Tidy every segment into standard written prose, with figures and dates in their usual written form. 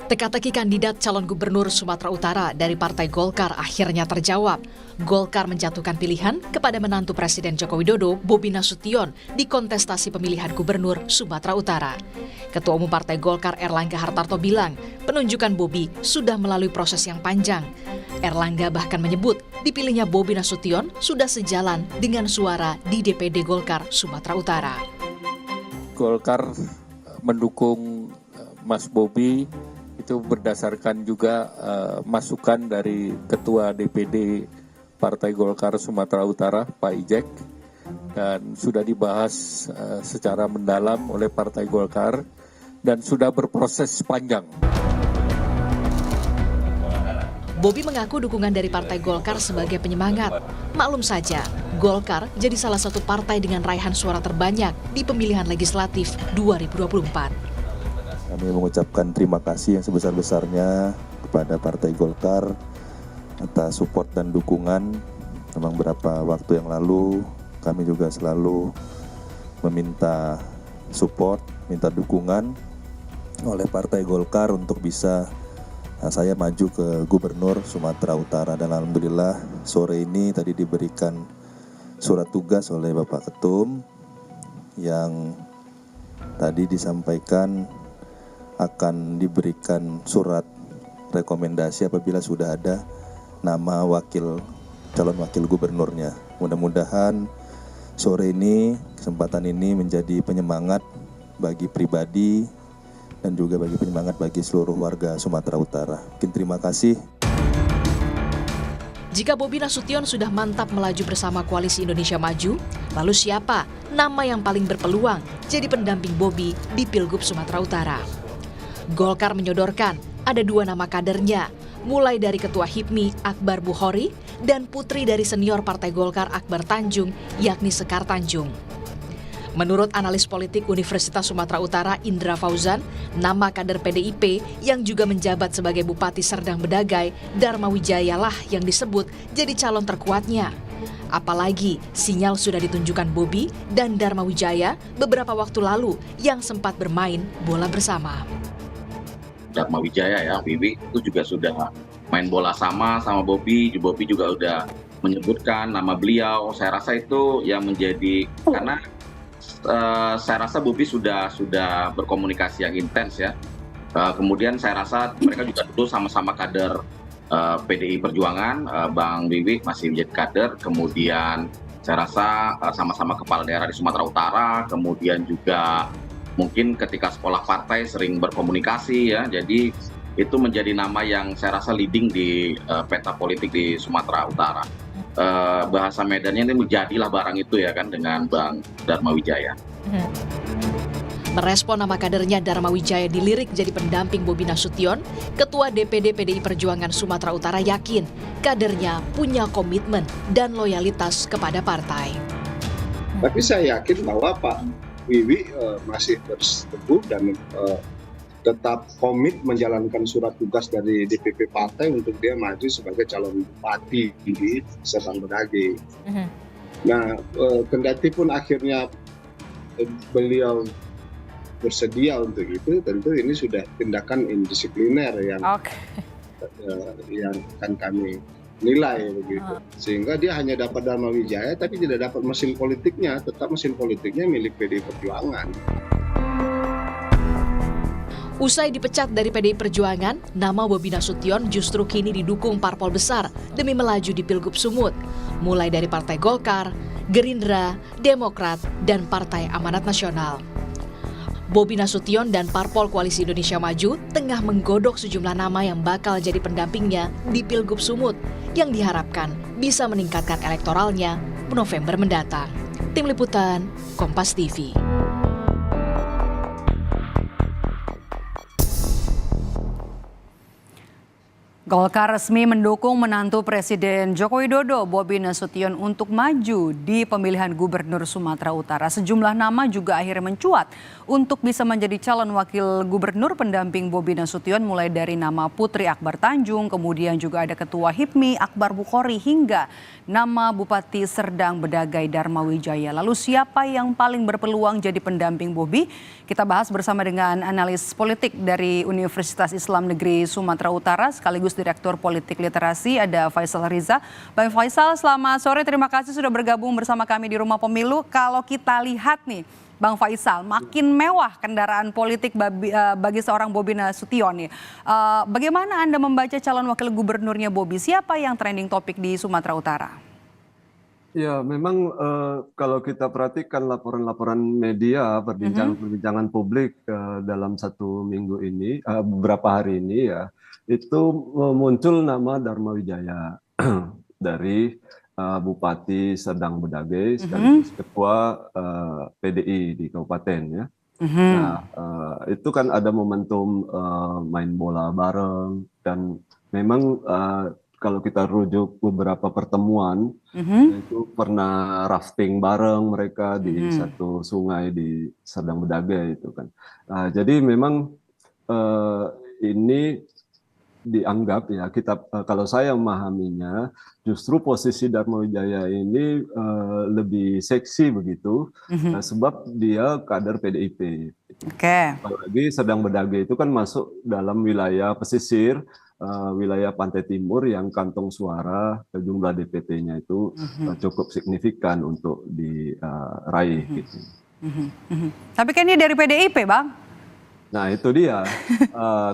Teka-teki kandidat calon gubernur Sumatera Utara dari Partai Golkar akhirnya terjawab. Golkar menjatuhkan pilihan kepada menantu Presiden Joko Widodo, Bobi Nasution, di kontestasi pemilihan gubernur Sumatera Utara. Ketua Umum Partai Golkar Erlangga Hartarto bilang, penunjukan Bobi sudah melalui proses yang panjang. Erlangga bahkan menyebut, dipilihnya Bobi Nasution sudah sejalan dengan suara di DPD Golkar Sumatera Utara. Golkar mendukung Mas Bobi itu berdasarkan juga masukan dari Ketua DPD Partai Golkar Sumatera Utara, Pak Ijek, dan sudah dibahas secara mendalam oleh Partai Golkar dan sudah berproses panjang. Bobi mengaku dukungan dari Partai Golkar sebagai penyemangat. Maklum saja, Golkar jadi salah satu partai dengan raihan suara terbanyak di pemilihan legislatif 2024. Kami mengucapkan terima kasih yang sebesar-besarnya kepada Partai Golkar atas support dan dukungan. Memang beberapa waktu yang lalu kami juga selalu meminta support, minta dukungan oleh Partai Golkar untuk bisa saya maju ke Gubernur Sumatera Utara. Dan alhamdulillah sore ini tadi diberikan surat tugas oleh Bapak Ketum yang tadi disampaikan akan diberikan surat rekomendasi apabila sudah ada nama calon wakil gubernurnya. Mudah-mudahan sore ini, kesempatan ini menjadi penyemangat bagi pribadi dan juga bagi penyemangat bagi seluruh warga Sumatera Utara. Mungkin terima kasih. Jika Bobi Nasution sudah mantap melaju bersama Koalisi Indonesia Maju, lalu siapa nama yang paling berpeluang jadi pendamping Bobi di Pilgub Sumatera Utara? Golkar menyodorkan ada 2 nama kadernya, mulai dari Ketua HIPMI Akbar Bukhori dan putri dari senior Partai Golkar Akbar Tanjung, yakni Sekar Tanjung. Menurut analis politik Universitas Sumatera Utara Indra Fauzan, nama kader PDIP yang juga menjabat sebagai Bupati Serdang Bedagai, Dharma Wijaya lah yang disebut jadi calon terkuatnya. Apalagi sinyal sudah ditunjukkan Bobi dan Dharma Wijaya beberapa waktu lalu yang sempat bermain bola bersama. Dharma Wijaya ya, Wiwi itu juga sudah main bola sama Bobi. Bobi juga udah menyebutkan nama beliau. Saya rasa itu yang menjadi karena saya rasa Bobi sudah berkomunikasi yang intens ya. Kemudian saya rasa mereka juga dulu sama-sama kader PDI Perjuangan, Bang Wiwi masih menjadi kader. Kemudian saya rasa sama-sama kepala daerah di Sumatera Utara. Kemudian juga mungkin ketika sekolah partai sering berkomunikasi ya, jadi itu menjadi nama yang saya rasa leading di peta politik di Sumatera Utara. Bahasa Medannya ini menjadilah barang itu ya kan dengan Bang Dharma Wijaya. Merespon nama kadernya Dharma Wijaya dilirik jadi pendamping Bobi Nasution, Ketua DPD PDI Perjuangan Sumatera Utara yakin kadernya punya komitmen dan loyalitas kepada partai. Tapi saya yakin bahwa Pak Wiwi masih berteguh dan tetap komit menjalankan surat tugas dari DPP partai untuk dia maju sebagai calon bupati di Serdang Bedagai. Nah, kendati pun akhirnya beliau bersedia untuk itu, tentu ini sudah tindakan indisipliner yang akan kami nilai begitu. Sehingga dia hanya dapat Dharma Wijaya tapi tidak dapat mesin politiknya, tetap mesin politiknya milik PDI Perjuangan. Usai dipecat dari PDI Perjuangan, nama Bobi Nasution justru kini didukung parpol besar demi melaju di Pilgub Sumut, mulai dari Partai Golkar, Gerindra, Demokrat, dan Partai Amanat Nasional. Bobi Nasution dan Parpol Koalisi Indonesia Maju tengah menggodok sejumlah nama yang bakal jadi pendampingnya di Pilgub Sumut yang diharapkan bisa meningkatkan elektoralnya November mendatang. Tim Liputan, Kompas TV. Golkar resmi mendukung menantu Presiden Joko Widodo, Bobi Nasution, untuk maju di pemilihan Gubernur Sumatera Utara. Sejumlah nama juga akhirnya mencuat untuk bisa menjadi calon wakil gubernur pendamping Bobi Nasution, mulai dari nama Putri Akbar Tanjung, kemudian juga ada Ketua HIPMI Akbar Bukhori, hingga nama Bupati Serdang Bedagai Dharma Wijaya. Lalu siapa yang paling berpeluang jadi pendamping Bobi? Kita bahas bersama dengan analis politik dari Universitas Islam Negeri Sumatera Utara, sekaligus Direktur Politik Literasi, ada Faisal Riza. Bang Faisal, selamat sore. Terima kasih sudah bergabung bersama kami di Rumah Pemilu. Kalau kita lihat nih, Bang Faisal, makin mewah kendaraan politik bagi seorang Bobi Nasution nih. Bagaimana Anda membaca calon wakil gubernurnya Bobi? Siapa yang trending topik di Sumatera Utara? Ya, memang kalau kita perhatikan laporan-laporan media, perbincangan publik dalam 1 minggu ini, beberapa hari ini ya, itu muncul nama Dharma Wijaya dari Bupati Serdang Bedagai, sekaligus Ketua PDI di kabupaten ya. Nah, itu kan ada momentum main bola bareng, dan memang kalau kita rujuk beberapa pertemuan, itu pernah rafting bareng mereka di satu sungai di Serdang Bedagai itu kan. Jadi memang ini dianggap ya, kalau saya memahaminya, justru posisi Dharma Wijaya ini lebih seksi begitu, sebab dia kader PDIP. Apalagi Serdang Bedagai itu kan masuk dalam wilayah pesisir, wilayah pantai timur yang kantong suara jumlah DPT-nya itu cukup signifikan untuk diraih gitu. Tapi kan dia dari PDIP, Bang. Nah itu dia,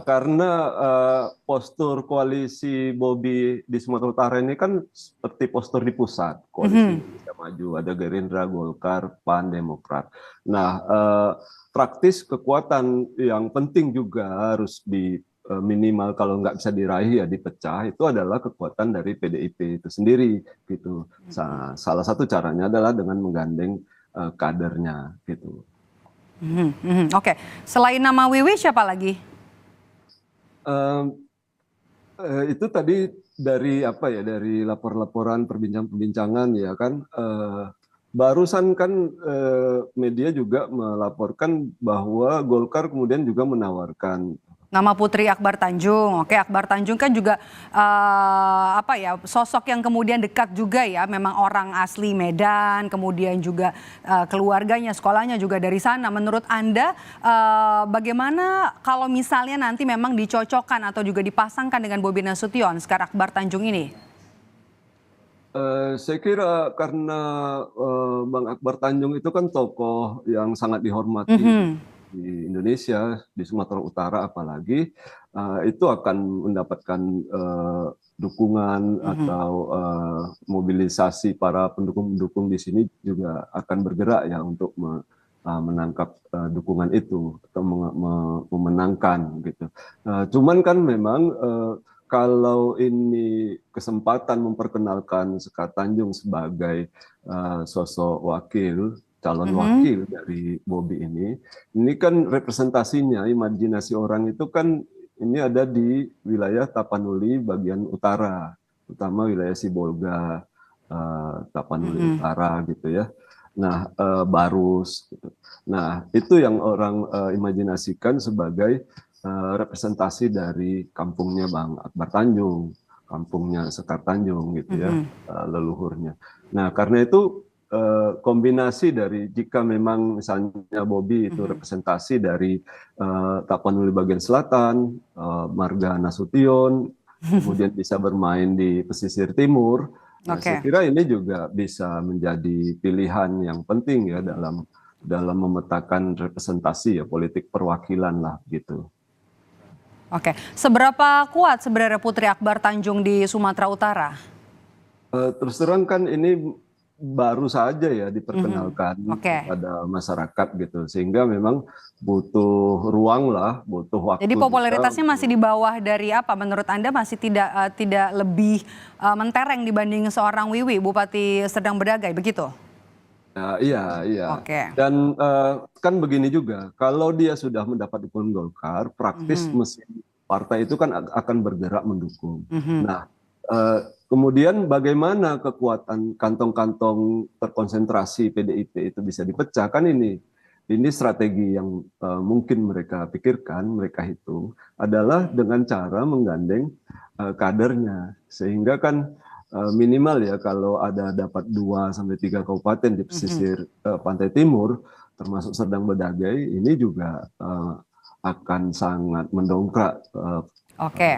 karena postur koalisi Bobi di Sumatera Utara ini kan seperti postur di pusat, koalisi Indonesia Maju, ada Gerindra, Golkar, PAN, Demokrat. Nah praktis kekuatan yang penting juga harus minimal, kalau nggak bisa diraih ya dipecah, itu adalah kekuatan dari PDIP itu sendiri gitu. Salah satu caranya adalah dengan menggandeng kadernya gitu. Oke, selain nama Wiwi siapa lagi? Itu tadi dari dari laporan-laporan perbincangan ya kan. Barusan kan media juga melaporkan bahwa Golkar kemudian juga menawarkan Nama Putri Akbar Tanjung. Oke, Akbar Tanjung kan juga sosok yang kemudian dekat juga ya, memang orang asli Medan, kemudian juga keluarganya, sekolahnya juga dari sana. Menurut Anda bagaimana kalau misalnya nanti memang dicocokkan atau juga dipasangkan dengan Bobi Nasution, sekarang Akbar Tanjung ini? Saya kira karena Bang Akbar Tanjung itu kan tokoh yang sangat dihormati di Indonesia, di Sumatera Utara apalagi, itu akan mendapatkan dukungan atau mobilisasi para pendukung-pendukung di sini juga akan bergerak ya untuk menangkap dukungan itu atau memenangkan gitu. Cuman kan memang kalau ini kesempatan memperkenalkan Sekar Tanjung sebagai sosok calon wakil dari Bobi ini kan representasinya, imajinasi orang itu kan ini ada di wilayah Tapanuli bagian utara, terutama wilayah Sibolga, Tapanuli Utara gitu ya. Nah, Barus gitu. Nah, itu yang orang imajinasikan sebagai representasi dari kampungnya Bang Akbar Tanjung, kampungnya Sekar Tanjung gitu ya, leluhurnya. Nah, karena itu kombinasi dari, jika memang misalnya Bobi itu representasi dari Tapanuli bagian selatan, marga Nasution, kemudian bisa bermain di pesisir timur, saya kira ini juga bisa menjadi pilihan yang penting ya dalam memetakan representasi ya, politik perwakilan lah gitu. Oke, seberapa kuat sebenarnya Putri Akbar Tanjung di Sumatera Utara? Terus terang kan ini baru saja ya diperkenalkan kepada masyarakat gitu, sehingga memang butuh ruang lah, butuh waktu. Jadi popularitasnya masih di bawah dari apa? Menurut Anda masih tidak lebih mentereng dibanding seorang Wiwi, Bupati Serdang Bedagai, begitu? Iya. Dan kan begini juga, kalau dia sudah mendapat dukungan Golkar, praktis mesin partai itu kan akan bergerak mendukung. Nah, kemudian bagaimana kekuatan kantong-kantong terkonsentrasi PDIP itu bisa dipecah, kan ini strategi yang mungkin mereka pikirkan, mereka hitung adalah dengan cara menggandeng kadernya, sehingga kan minimal ya kalau ada dapat 2 sampai 3 kabupaten di pesisir pantai timur, termasuk Serdang Bedagai, ini juga akan sangat mendongkrak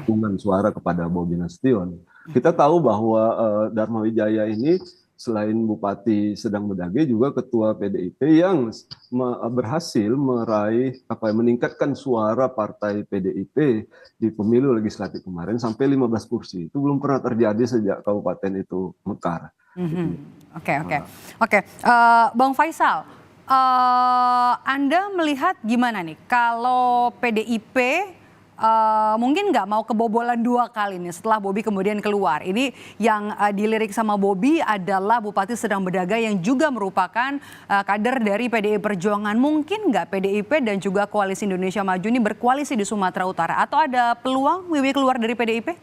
dukungan suara kepada Bobi Nasution. Kita tahu bahwa Dharma Wijaya ini selain Bupati Serdang Bedagai juga ketua PDIP yang berhasil meningkatkan suara partai PDIP di pemilu legislatif kemarin sampai 15 kursi. Itu belum pernah terjadi sejak kabupaten itu mekar. Oke. Bang Faisal, Anda melihat gimana nih kalau PDIP mungkin nggak mau kebobolan 2 kali nih setelah Bobi kemudian keluar. Ini yang dilirik sama Bobi adalah Bupati Serdang Bedagai yang juga merupakan kader dari PDI Perjuangan. Mungkin nggak PDIP dan juga Koalisi Indonesia Maju ini berkoalisi di Sumatera Utara? Atau ada peluang Wiwi keluar dari PDIP?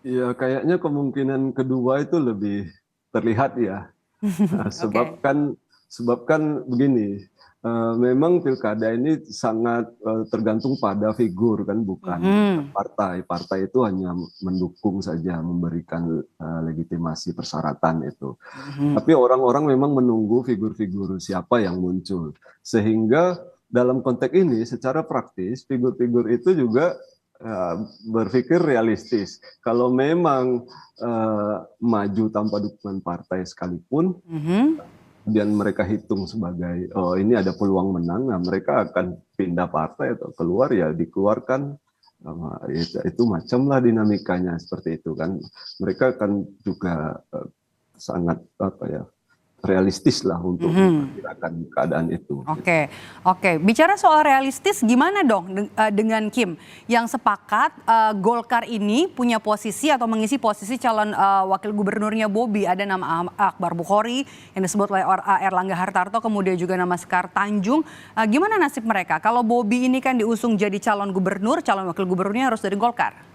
Ya kayaknya kemungkinan kedua itu lebih terlihat ya. Sebab kan begini. Memang pilkada ini sangat tergantung pada figur kan, bukan partai. Partai itu hanya mendukung saja, memberikan legitimasi persyaratan itu. Tapi orang-orang memang menunggu figur-figur siapa yang muncul. Sehingga dalam konteks ini secara praktis figur-figur itu juga berpikir realistis. Kalau memang maju tanpa dukungan partai sekalipun, kemudian mereka hitung sebagai ini ada peluang menang, nah mereka akan pindah partai atau keluar, ya dikeluarkan. Itu macamlah dinamikanya seperti itu kan. Mereka akan juga sangat realistis lah untuk memperkirakan keadaan itu. Oke. Bicara soal realistis, gimana dong dengan Kim yang sepakat Golkar ini punya posisi atau mengisi posisi calon wakil gubernurnya Bobi? Ada nama Akbar Bukhori yang disebut oleh Erlangga Hartarto, kemudian juga nama Sekar Tanjung. Gimana nasib mereka? Kalau Bobi ini kan diusung jadi calon gubernur, calon wakil gubernurnya harus dari Golkar.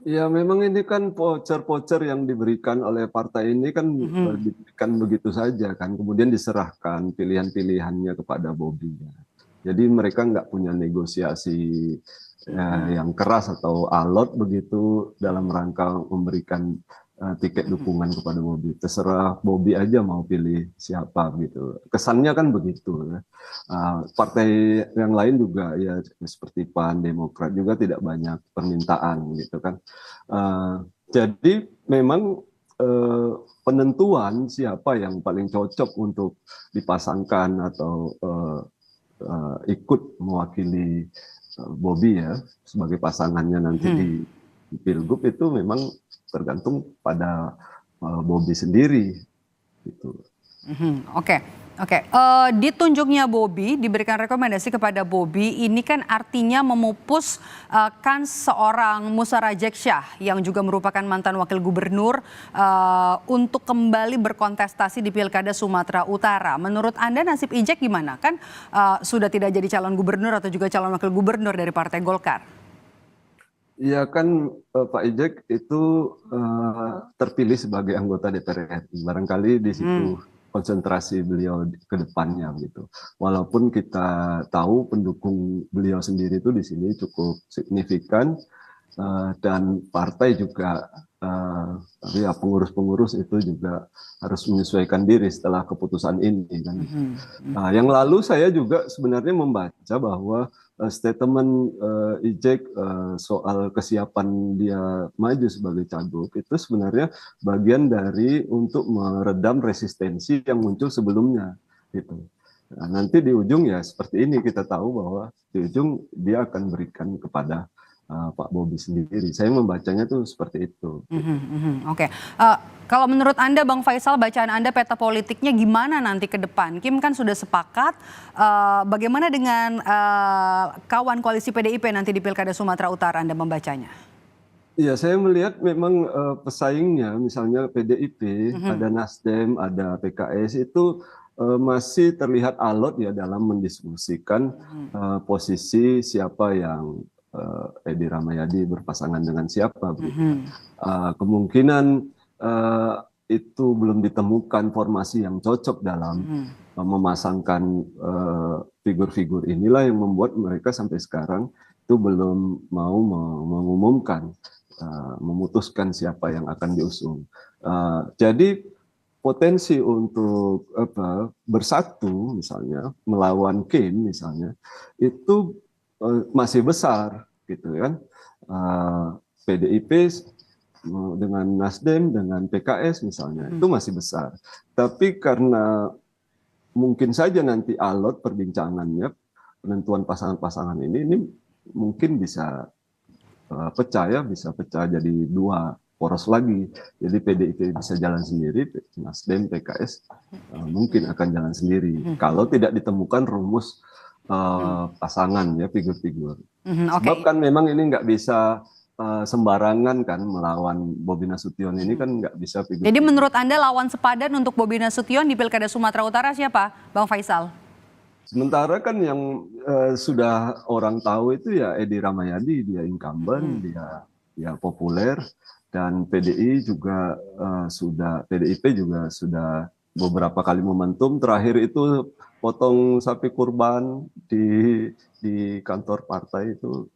Ya memang ini kan voucher-voucher yang diberikan oleh partai ini kan diberikan begitu saja kan, kemudian diserahkan pilihan-pilihannya kepada Bobi. Jadi mereka nggak punya negosiasi yang keras atau alot begitu dalam rangka memberikan tiket dukungan kepada Bobi. Terserah Bobi aja mau pilih siapa gitu. Kesannya kan begitu. Partai yang lain juga ya seperti PAN, Demokrat juga tidak banyak permintaan gitu kan. Jadi memang penentuan siapa yang paling cocok untuk dipasangkan atau ikut mewakili Bobi ya sebagai pasangannya nanti di Pilgub itu memang tergantung pada Bobi sendiri gitu. Oke. Ditunjuknya Bobi, diberikan rekomendasi kepada Bobi, ini kan artinya memupus kan seorang Musa Rajeksyah yang juga merupakan mantan wakil gubernur untuk kembali berkontestasi di Pilkada Sumatera Utara. Menurut Anda nasib Ijek gimana? Kan sudah tidak jadi calon gubernur atau juga calon wakil gubernur dari Partai Golkar. Iya kan Pak Ijek itu terpilih sebagai anggota DPR RI. Barangkali di situ konsentrasi beliau ke depannya gitu. Walaupun kita tahu pendukung beliau sendiri itu di sini cukup signifikan dan partai juga tapi ya pengurus-pengurus itu juga harus menyesuaikan diri setelah keputusan ini kan. Yang lalu saya juga sebenarnya membaca bahwa statement Ijek soal kesiapan dia maju sebagai cagup itu sebenarnya bagian dari untuk meredam resistensi yang muncul sebelumnya gitu. Nah, nanti di ujung ya seperti ini kita tahu bahwa di ujung dia akan berikan kepada Pak Bobi sendiri. Saya membacanya tuh seperti itu. Oke. Kalau menurut Anda, Bang Faisal, bacaan Anda peta politiknya gimana nanti ke depan? Kim kan sudah sepakat. Bagaimana dengan kawan koalisi PDIP nanti di Pilkada Sumatera Utara, Anda membacanya? Iya, saya melihat memang pesaingnya, misalnya PDIP, ada Nasdem, ada PKS itu masih terlihat alot ya dalam mendiskusikan posisi siapa yang Edi Rahmayadi berpasangan dengan siapa. Kemungkinan itu belum ditemukan formasi yang cocok dalam memasangkan figur-figur inilah yang membuat mereka sampai sekarang itu belum mau mengumumkan, memutuskan siapa yang akan diusung. Jadi potensi untuk bersatu misalnya melawan Kim misalnya itu masih besar gitu kan. PDIP dengan Nasdem dengan PKS misalnya itu masih besar. Tapi karena mungkin saja nanti alot perbincangannya penentuan pasangan-pasangan ini mungkin bisa bisa pecah jadi dua poros lagi. Jadi PDIP bisa jalan sendiri, Nasdem, PKS mungkin akan jalan sendiri. Kalau tidak ditemukan rumus pasangan ya figur-figur. Sebab kan memang ini nggak bisa sembarangan kan melawan Bobi Nasution ini kan nggak bisa figur. Jadi menurut Anda lawan sepadan untuk Bobi Nasution di Pilkada Sumatera Utara siapa, Bang Faisal? Sementara kan yang sudah orang tahu itu ya Edi Rahmayadi, dia incumbent, dia populer. Dan PDIP juga sudah beberapa kali momentum. Terakhir itu potong sapi kurban di kantor partai itu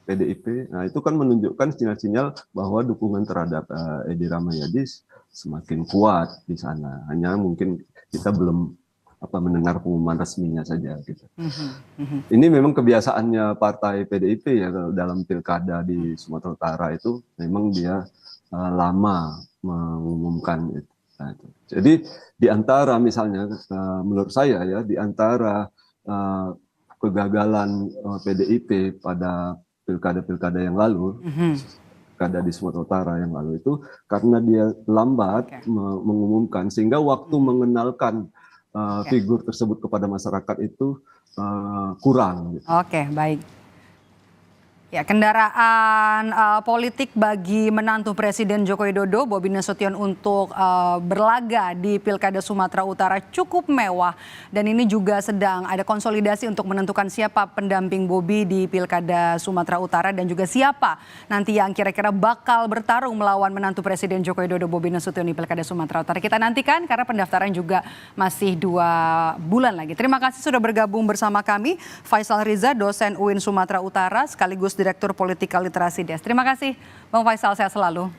PDIP. Nah itu kan menunjukkan sinyal-sinyal bahwa dukungan terhadap Edi Rahmayadi semakin kuat di sana. Hanya mungkin kita belum mendengar pengumuman resminya saja gitu. Ini memang kebiasaannya partai PDIP ya dalam pilkada di Sumatera Utara itu memang dia lama mengumumkan itu. Nah, itu. Jadi di antara misalnya menurut saya ya di antara kegagalan PDIP pada pilkada-pilkada yang lalu, pilkada di Sumatera Utara yang lalu itu karena dia lambat mengumumkan sehingga waktu mengenalkan figur tersebut kepada masyarakat itu kurang. Oke, baik. Ya, kendaraan politik bagi menantu Presiden Joko Widodo, Bobi Nasution untuk berlaga di Pilkada Sumatera Utara cukup mewah. Dan ini juga sedang ada konsolidasi untuk menentukan siapa pendamping Bobi di Pilkada Sumatera Utara dan juga siapa nanti yang kira-kira bakal bertarung melawan menantu Presiden Joko Widodo, Bobi Nasution di Pilkada Sumatera Utara. Kita nantikan karena pendaftaran juga masih 2 bulan lagi. Terima kasih sudah bergabung bersama kami, Faisal Riza, dosen UIN Sumatera Utara sekaligus Direktur Politika Literasi Des. Terima kasih Bang Faisal, sehat selalu.